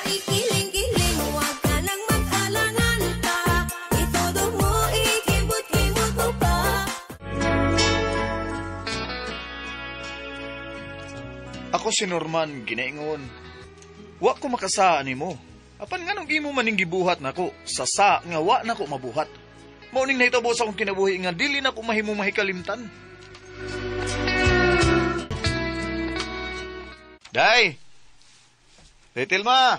ikiling-kiling, huwag ka nang mag-alangan pa. Itodo mo, ikibot-ibot mo pa. Ako si Norman, ginaingon. Wa ko makasaan nimo. Apan nga nung imo maning gibuhat nako, sasa nga wa nako mabuhat. Mauning nahitabo sa akong kinabuhi nga dili na ko mahimong mahikalimtan. Day! Day, Tilma!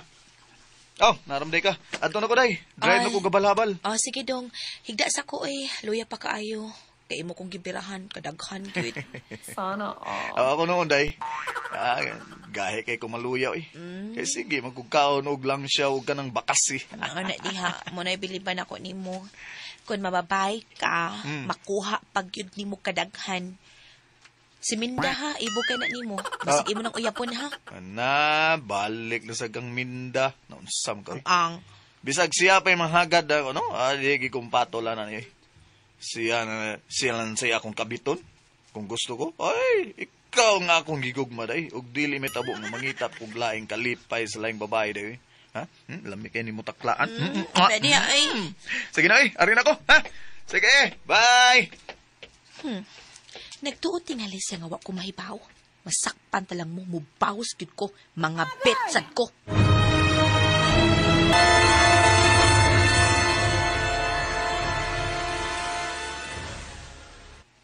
Oh, naramday ka. Adto na ko, Day. Drive na ko gabal-habal. Sige dong. Higda sa ko luya pa kaayo. Kaya mo kong gibirahan, kadaghan, cute. Sana Ako noon, Day. Gahe kay kumaluya, Kaya sige, magkukaon og lang siya, og ka ng bakas, Na diha, mo na ibiliban ako ni mo. Kung mababay ka, makuha pag yun ni mo kadaghan. Si Minda ha, ibo ka na ni mo. Basig imo ng uyapon ha. Ana, balik na sa gang Minda. Naunsam ka, Ang. Bisag siya pa yung mahagad, ano? Di kumpato lang na niya, Siya lang siya akong kabiton. Kung gusto ko, ay, ikaw nga akong gigugma, day. Og dili may tabo nga mangitap og laing kalipay sa laing babae, day. Ha? Lami kayo ni mo taklaan. Pwede ay. Sige na, arin ako, ha? Sige, bye! Nagtuot tingali siya nga wa ko mahibaw. Masakpan talang mo, mubawas gid ko, mga betsad ko.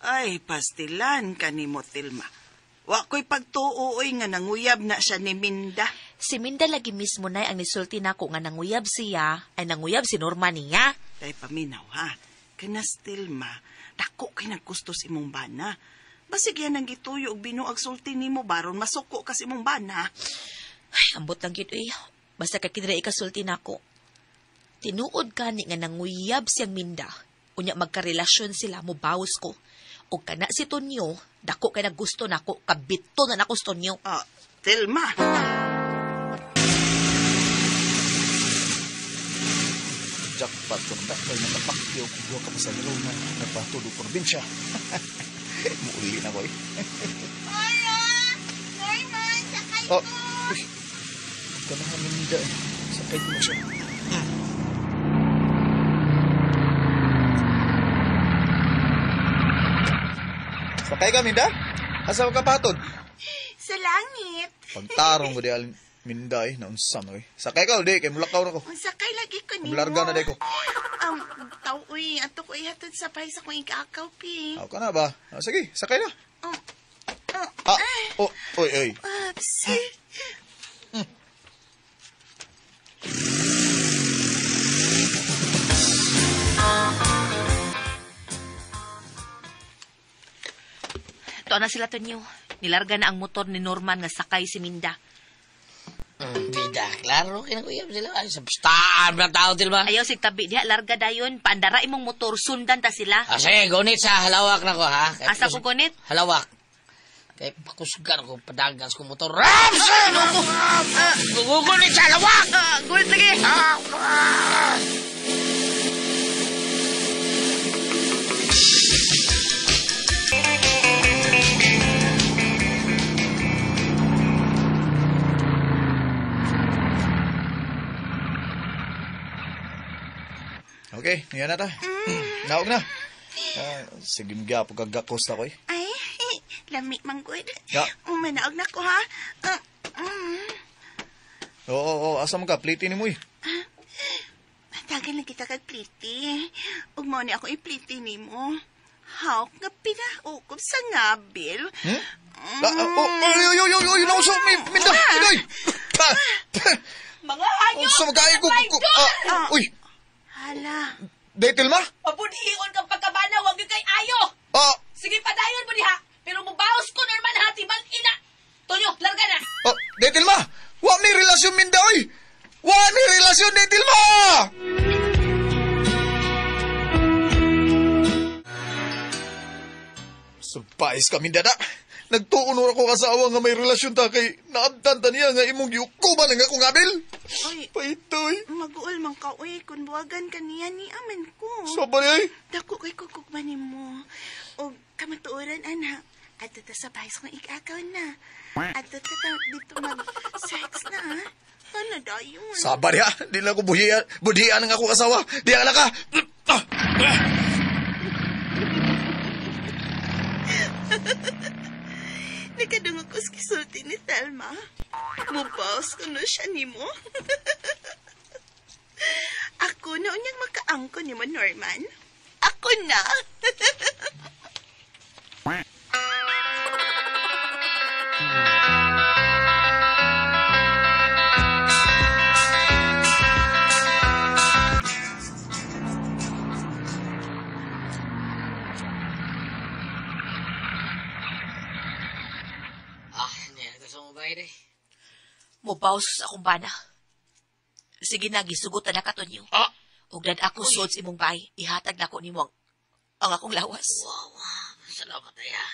Ay, pastilan kanimo, Tilma. Wa ko'y pagtuuoy nga nanguyab na siya ni Minda. Si Minda lagi mismo na ang nisulti nako nga nanguyab siya, ay nanguyab si Norma niya. Tay paminaw, ha? Kanas, Tilma, dako kay nagkustos imong bana. Basig yan ang gituyo og binuag sulti nimo baron masuko kas imong bana. Ay, ambot lang yun, Basta kakidra ikasulti nako. Tinuod ka ni nga nanguyab siyang Minda. Unya magkarelasyon sila, mubawas ko. O kana si Tonyo, dako kay naggusto nako, kabito na nako si Tonyo. Tilma! Jackpot kung dakay na kapakyo kung buwa ka pa sa laro na napatuloy probinsya. Muuli na ko, Hola! Norman, sakay ko! Uy, ka na nga Minda, Sakay mo siya. Sakay ka, Minda? Asa ka patod? Sa langit. Pagtarong mo di Minda, naunsam, Sakay ka, di, kay mulakaw na ko. Sakay lagi ko ni mo. Maglarga na di ko. Tauy, ato ko ihatod sa pahay sa kong ikakaw, pi. Ako ka na ba? Sige, sakay na. Oy. Oops. Tuwa na sila, Tonyo. Nilarga na ang motor ni Norman nga sakay si Minda. Bida, klaro, kinakuyab sila. Ay, sa pustaan na tao, Tilma. Ayaw sig tabi diha, larga dayon. Paandara imong motor, sundan ta sila. Sige, gunit sa halawak na ko, ha? Asa ko gunit? Halawak. Kaya pakusgan ko, padagas ko motor. Ramsen! Gugunit sa halawak! Gunit lagi! Okay, yan na ta. Naog na. Sige mga pagkagakos na ko, Ay, lami manggod. Ya. Manaog na ko, ha? Oo, asa mo ka? Pliti ni mo, Tagal na kita kag-pliti. Ug mo ni ako i-pliti ni mo. Hawk nga pinaukop sa ngabil. Oy, nauso, Minda, Mindoy! Mga hayop! Sa magkaya ko, uy! Hala. Day, Tilma? Pabudihion kang pagkabana, huwag yung kay ayo! Sige, padayon mo diha. Pero mubawas ko, Norman, ha? Tibang ina. Tonyo, larga na. Day, Tilma! Wa may relasyon, Minda, oy! Wa may relasyon, Day, Tilma! Surprise ka, Minda, da! Nagtuunor ako kasawa nga may relasyon ta kay naabdan ta niya nga imong giukuman nga akong abil. Oy, paitoy. Mag-uol man ka, uy. Kung buwagan ka niya ni aman ko. Sabay ay. Dako kay kukugmanin mo. O kamatuoran, anak. At ito sa bahis kong ikakaw na. At ito dito mag-sex na, ha? Hana dayon. Sabar ya, di na ako buhian ng ako asawa. Di ala ka. Nakadungog ko sa kisulti ni Telma. Mubaos ko no siya ni mo. Ako na unyang makaangko ni mo, Norman. Ako na. Ito sa mobile eh. Mubaws sa akong bana. Sige na, gisugot na katonyo. Ah! Ug dad ako suod sa imong bay, ihatag na ko nimo ang akong lawas. Wow, salamat ya.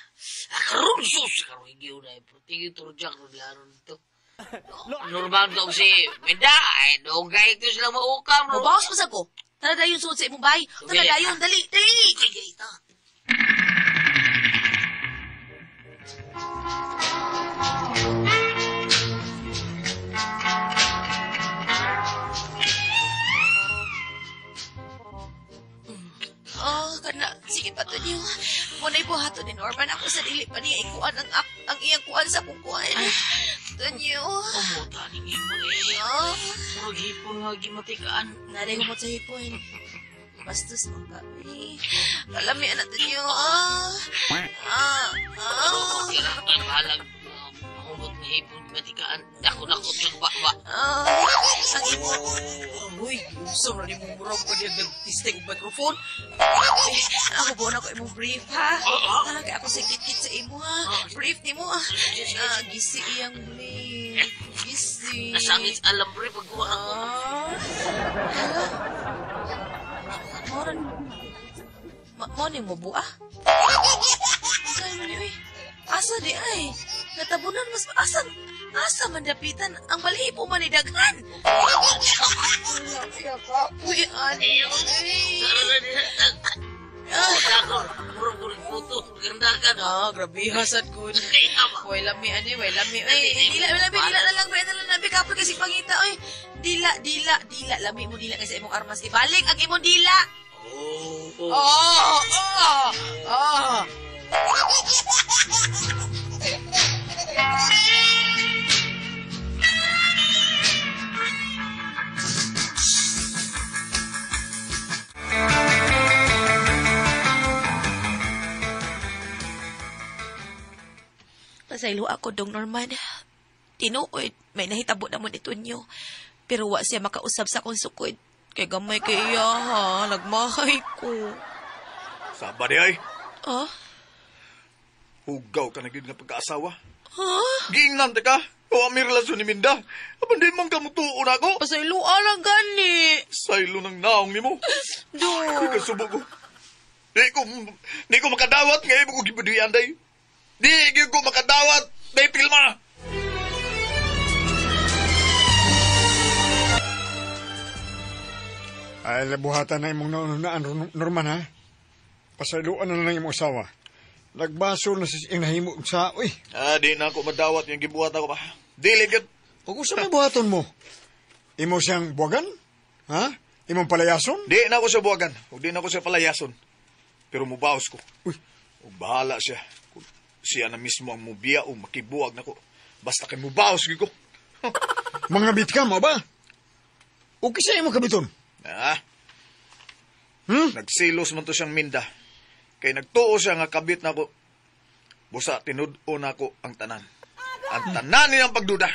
Karon sus, karon higiw na. Tingin to rejak ro laro nito. Normal ka si Menda, ay dogay ito sila maukam. Mubaws mo sa ko. Tara dayon suod sa imong bay. Tara dayon, dali, dali. Kaya ito. Kana, sige pa to niyo. Muna'y buhato ni Norman ako sa dili pa niya ikuan ang iyang kuan sa akong kuan. To niyo. Umuta ni imo eh. Murag hipon nga gimatikaan. Naday ko mo sa hipon. Bastos mong gabi. Kalami na to niyo. Kailangan bahalag mahubot ni hipon gimatikaan. Dako-dako siyang bakba. Ang imo. Uy, gusto rin mo murag ko niya nag-tisting microphone. Ako po na ko imong brief, ha? Kaya ako sa kit sa imo, ha? Brief ni mo, ha? Gisi iyang brief. Gisi. Nasangit alam rin pagkuha ako. Morning mo buah? Saan mo niyo, eh? Asa di ay? Natabunan mas asa mandapitan ang balipo manidaghan. Uy, ani, Dako, murag-murag puto. Gandakan. grabe hasad ko. Way lami, ani, way lami. Ay, dila na lang, nabi kapoy kasi pangita, oy. Dila, lami mo dila kasi imong armas. Ibalik ang imong dila. Pasaylo ako, Dong Norman. Tinuod, may nahitabo naman ito niyo. Pero wa siya makausap sa akong sukod. Kay gamay kay iya, ha? Nagmahay ko. Sabar di ay. Hugaw ka na gid nga pagkaasawa. Giingnan ka. O ang may relasyon ni Minda. Apan di man ka mutuon ako. Pasaylo lang gani. Saylo ng naong ni mo. Do. Di ka subo ko. Di ko makadawat ngayon mo ko gibuduyan day. Di ko makadawat. Day pilma. Ay, labuhatan na imong naunaan, Norman, ha? Pasayloan na lang imong asawa. Nagbaso na sa inahimo sa, uy. Di na ako madawat yung gibuhat ako pa. Dili gid. Kung sa may buhaton mo, imo siyang buwagan? Ha? Imong palayason? Di na ako siya buwagan. O di na ako siya palayason. Pero mubaos ko. Uy. O bahala siya. Kung siya na mismo ang mubiya o makibuwag na ko. Basta kay mubaos ko. Mga bit ka mo ba? O kisa imo kabiton? Nagsilos man to siyang Minda. Kay nagtuo siya nga kabit na ko. Busa, tinud-o na ko ang tanan. Ang tanan niyang pagduda.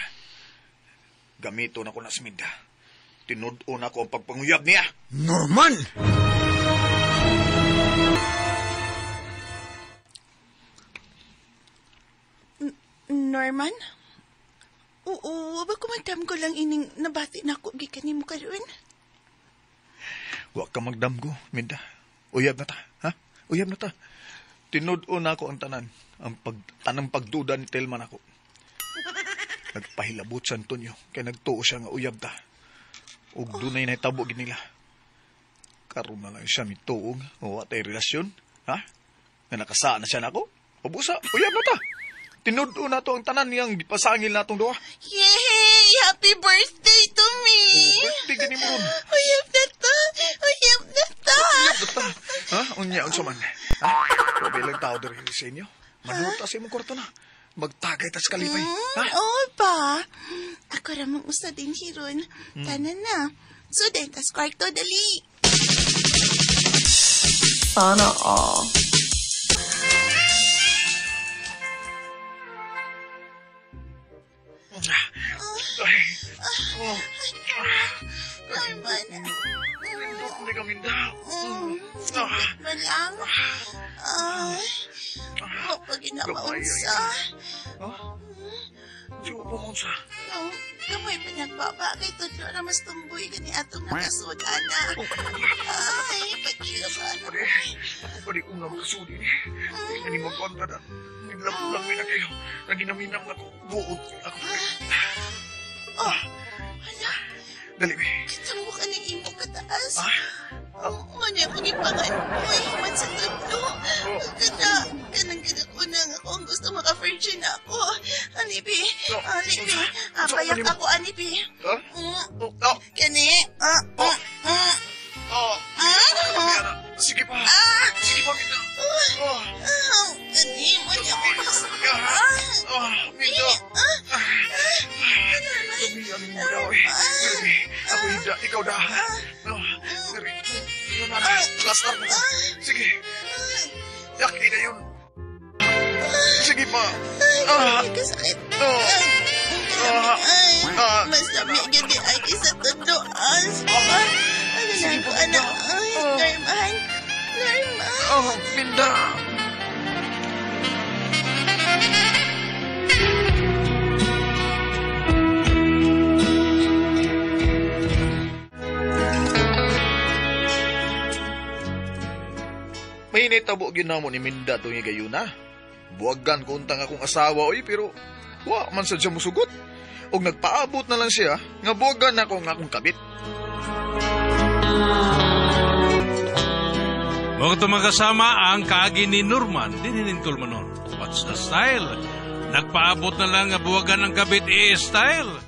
Gamito na ko na si Minda. Tinud-o na ko ang pagpanguyab niya. Norman! Norman? Oo, ba kumadam ko lang ining nabati na ako gikan mo karon? Wa ka magdamgo, Minda. Uyab na ta, ha? Uyab na ta. Tinud-o na ako ang tanan. Ang tanang pagduda ni Telman ako. Nagpahilabot sa Antonio. Kaya nagtuo siya nga uyab ta. Ug dunay na itabo ginila. Karoon na lang siya mituog. O atay relasyon, ha? Nga nakasaan na siya na ako. O busa, uyab na ta. Tinud-o na to ang tanan niyang pasangil na itong duha. Yehey! Say happy birthday to me. Birthday gani mo ron. Uyab na to. Uyab na to. Bata, ha? Unya, unsa man. Ha? Grabe lang tao diri sa inyo. Manuta sa imong kwarto na. Magtagay tas kalipay. Ha? Oo ba? Ako ramang usa din hiron. Tanan na. So, den, tas kwarto, dali. Sana all. Ay. Oh. Norman. Hindi kami daw. Malang. Kapag ginapaunsa. Ha? Siyo po kung sa... Kamoy pinagbaba kay Tudlo na mas tumboy gani atong nakasuda na. Ay, pagkilaban. Pwede kong nga makasuli ni. Hindi mo konta na. Naglapulang mo na kayo. Naginaminam na ko. Buod ako. Hala, Dali, be. kita mo ka ng imo kataas. Ha? Manya kong ipangan mo, himan sa Tudlo. Kanang ko na nga ako ang gusto maka-virgin ako. Anibi, payak ako, Anibi. Ha? Kani, Sige pa. Sige pa, Minda. Kani, manya ko gusto. Minda. Sabi, aling mo daw eh. Pero, ako hindi. Ikaw da. Pero, yun na. Plaster mo. Sige. Yaki na yun. Sige pa. Ay, kasakit. Mas dami gani ay isa Tudlo. Ano na ko, anak? Norman. Norman. Minda. May nitabo ginamo ni Minda to nga gayuna. Buwagan ko untang akong asawa oy pero wa man sadya musugot. Og nagpaabot na lang siya nga buwagan ako nga akong kabit. Mga tumagkasama ang kaagi ni Norman, dininin Tulmanon. What's the style? Nagpaabot na lang nga buwagan ng kabit style.